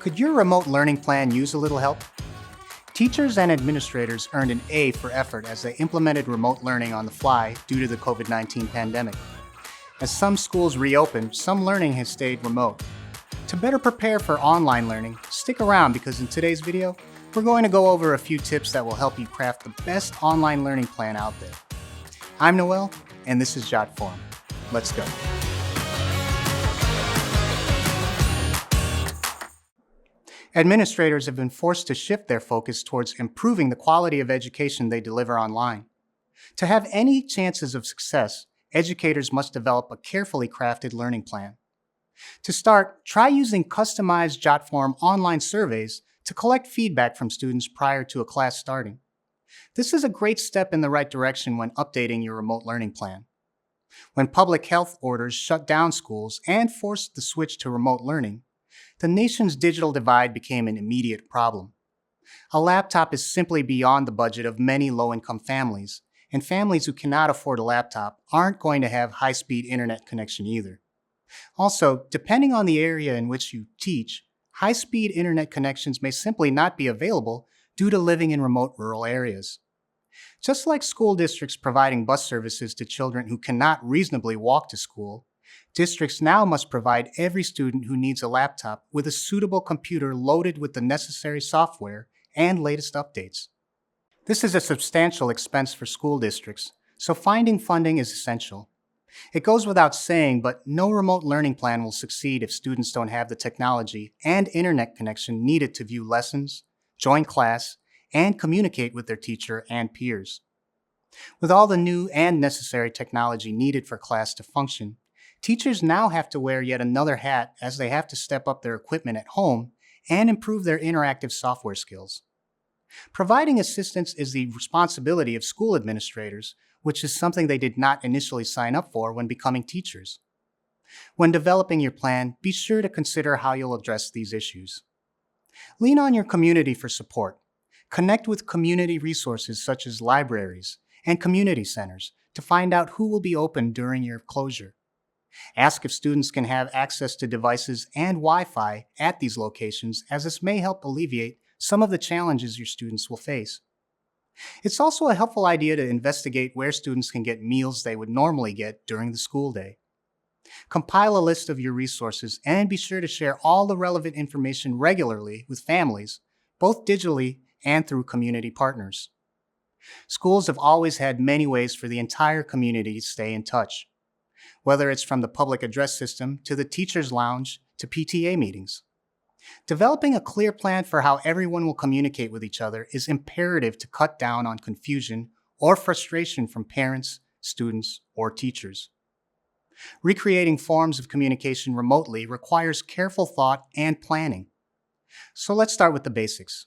Could your remote learning plan use a little help? Teachers and administrators earned an A for effort as they implemented remote learning on the fly due to the COVID-19 pandemic. As some schools reopened, some learning has stayed remote. To better prepare for online learning, stick around because in today's video, we're going to go over a few tips that will help you craft the best online learning plan out there. I'm Noel, and this is Jotform. Let's go. Administrators have been forced to shift their focus towards improving the quality of education they deliver online. To have any chances of success, educators must develop a carefully crafted learning plan. To start, try using customized Jotform online surveys to collect feedback from students prior to a class starting. This is a great step in the right direction when updating your remote learning plan. When public health orders shut down schools and forced the switch to remote learning, the nation's digital divide became an immediate problem. A laptop is simply beyond the budget of many low-income families, and families who cannot afford a laptop aren't going to have high-speed internet connection either. Also, depending on the area in which you teach, high-speed internet connections may simply not be available due to living in remote rural areas. Just like school districts providing bus services to children who cannot reasonably walk to school, districts now must provide every student who needs a laptop with a suitable computer loaded with the necessary software and latest updates. This is a substantial expense for school districts, so finding funding is essential. It goes without saying, but no remote learning plan will succeed if students don't have the technology and internet connection needed to view lessons, join class, and communicate with their teacher and peers. With all the new and necessary technology needed for class to function, teachers now have to wear yet another hat as they have to step up their equipment at home and improve their interactive software skills. Providing assistance is the responsibility of school administrators, which is something they did not initially sign up for when becoming teachers. When developing your plan, be sure to consider how you'll address these issues. Lean on your community for support. Connect with community resources such as libraries and community centers to find out who will be open during your closure. Ask if students can have access to devices and Wi-Fi at these locations, as this may help alleviate some of the challenges your students will face. It's also a helpful idea to investigate where students can get meals they would normally get during the school day. Compile a list of your resources and be sure to share all the relevant information regularly with families, both digitally and through community partners. Schools have always had many ways for the entire community to stay in touch, whether it's from the public address system to the teacher's lounge to PTA meetings. Developing a clear plan for how everyone will communicate with each other is imperative to cut down on confusion or frustration from parents, students, or teachers. Recreating forms of communication remotely requires careful thought and planning. So let's start with the basics.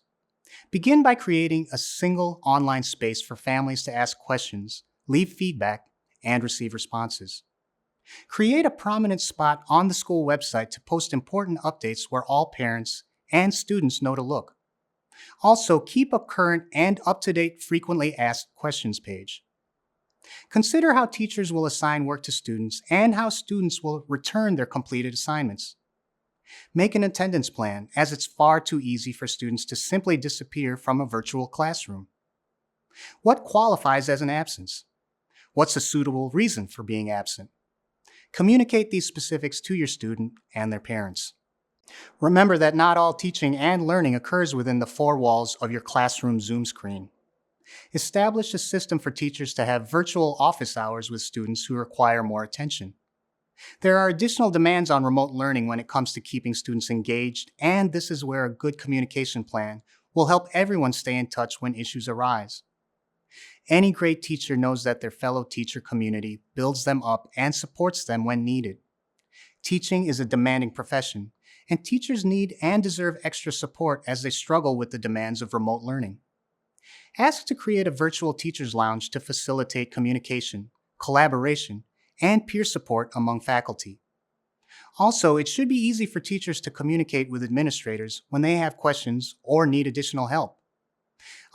Begin by creating a single online space for families to ask questions, leave feedback, and receive responses. Create a prominent spot on the school website to post important updates where all parents and students know to look. Also, keep a current and up-to-date frequently asked questions page. Consider how teachers will assign work to students and how students will return their completed assignments. Make an attendance plan, as it's far too easy for students to simply disappear from a virtual classroom. What qualifies as an absence? What's a suitable reason for being absent? Communicate these specifics to your student and their parents. Remember that not all teaching and learning occurs within the four walls of your classroom Zoom screen. Establish a system for teachers to have virtual office hours with students who require more attention. There are additional demands on remote learning when it comes to keeping students engaged, and this is where a good communication plan will help everyone stay in touch when issues arise. Any great teacher knows that their fellow teacher community builds them up and supports them when needed. Teaching is a demanding profession, and teachers need and deserve extra support as they struggle with the demands of remote learning. Ask to create a virtual teacher's lounge to facilitate communication, collaboration, and peer support among faculty. Also, it should be easy for teachers to communicate with administrators when they have questions or need additional help.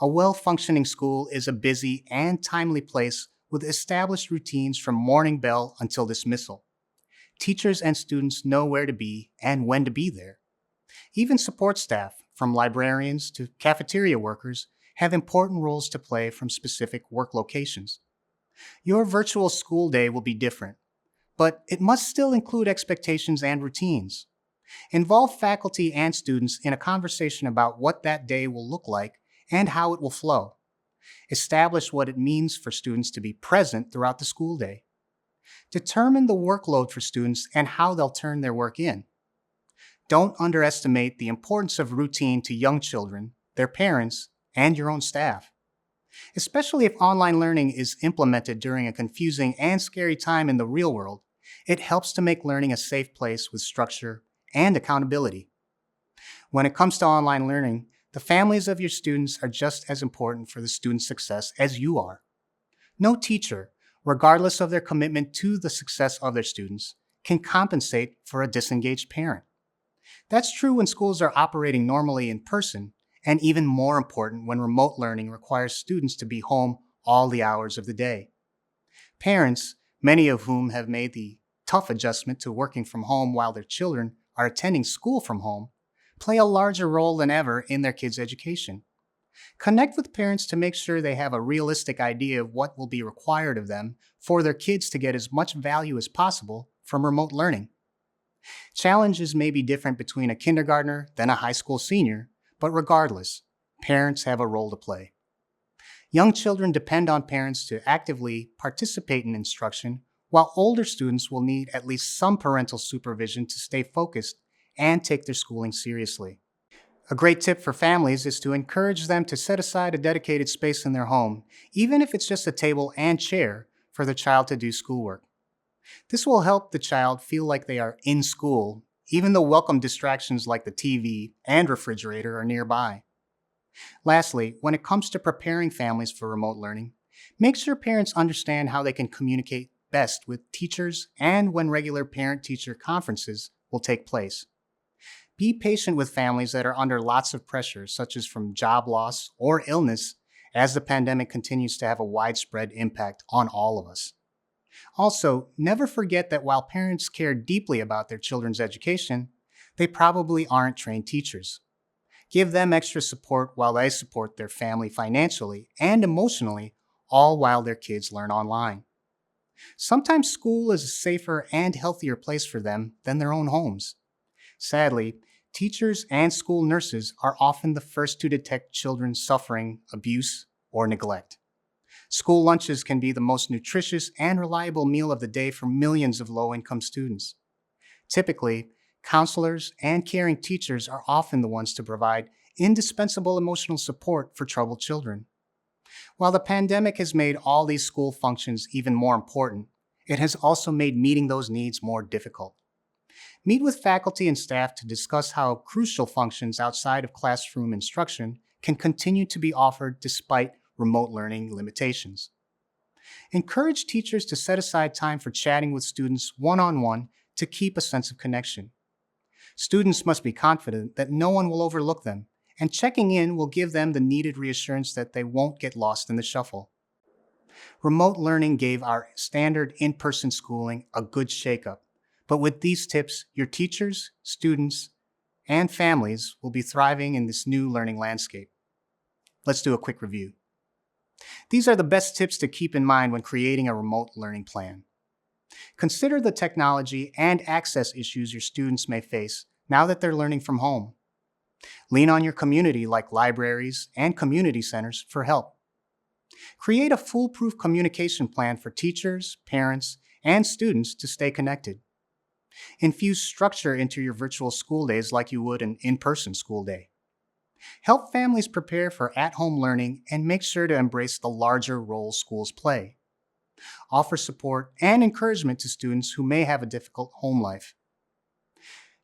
A well-functioning school is a busy and timely place with established routines from morning bell until dismissal. Teachers and students know where to be and when to be there. Even support staff, from librarians to cafeteria workers, have important roles to play from specific work locations. Your virtual school day will be different, but it must still include expectations and routines. Involve faculty and students in a conversation about what that day will look like and how it will flow. Establish what it means for students to be present throughout the school day. Determine the workload for students and how they'll turn their work in. Don't underestimate the importance of routine to young children, their parents, and your own staff. Especially if online learning is implemented during a confusing and scary time in the real world, it helps to make learning a safe place with structure and accountability. When it comes to online learning, the families of your students are just as important for the student's success as you are. No teacher, regardless of their commitment to the success of their students, can compensate for a disengaged parent. That's true when schools are operating normally in person, and even more important when remote learning requires students to be home all the hours of the day. Parents, many of whom have made the tough adjustment to working from home while their children are attending school from home, play a larger role than ever in their kids' education. Connect with parents to make sure they have a realistic idea of what will be required of them for their kids to get as much value as possible from remote learning. Challenges may be different between a kindergartner than a high school senior, but regardless, parents have a role to play. Young children depend on parents to actively participate in instruction, while older students will need at least some parental supervision to stay focused and take their schooling seriously. A great tip for families is to encourage them to set aside a dedicated space in their home, even if it's just a table and chair, for the child to do schoolwork. This will help the child feel like they are in school, even though welcome distractions like the TV and refrigerator are nearby. Lastly, when it comes to preparing families for remote learning, make sure parents understand how they can communicate best with teachers and when regular parent-teacher conferences will take place. Be patient with families that are under lots of pressure, such as from job loss or illness, as the pandemic continues to have a widespread impact on all of us. Also, never forget that while parents care deeply about their children's education, they probably aren't trained teachers. Give them extra support while they support their family financially and emotionally, all while their kids learn online. Sometimes school is a safer and healthier place for them than their own homes. Sadly, teachers and school nurses are often the first to detect children suffering abuse or neglect. School lunches can be the most nutritious and reliable meal of the day for millions of low-income students. Typically, counselors and caring teachers are often the ones to provide indispensable emotional support for troubled children. While the pandemic has made all these school functions even more important, it has also made meeting those needs more difficult. Meet with faculty and staff to discuss how crucial functions outside of classroom instruction can continue to be offered despite remote learning limitations. Encourage teachers to set aside time for chatting with students one-on-one to keep a sense of connection. Students must be confident that no one will overlook them, and checking in will give them the needed reassurance that they won't get lost in the shuffle. Remote learning gave our standard in-person schooling a good shakeup, but with these tips, your teachers, students, and families will be thriving in this new learning landscape. Let's do a quick review. These are the best tips to keep in mind when creating a remote learning plan. Consider the technology and access issues your students may face now that they're learning from home. Lean on your community like libraries and community centers for help. Create a foolproof communication plan for teachers, parents, and students to stay connected. Infuse structure into your virtual school days like you would an in-person school day. Help families prepare for at-home learning and make sure to embrace the larger role schools play. Offer support and encouragement to students who may have a difficult home life.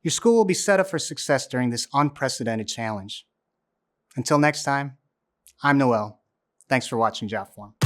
Your school will be set up for success during this unprecedented challenge. Until next time, I'm Noel. Thanks for watching Jotform.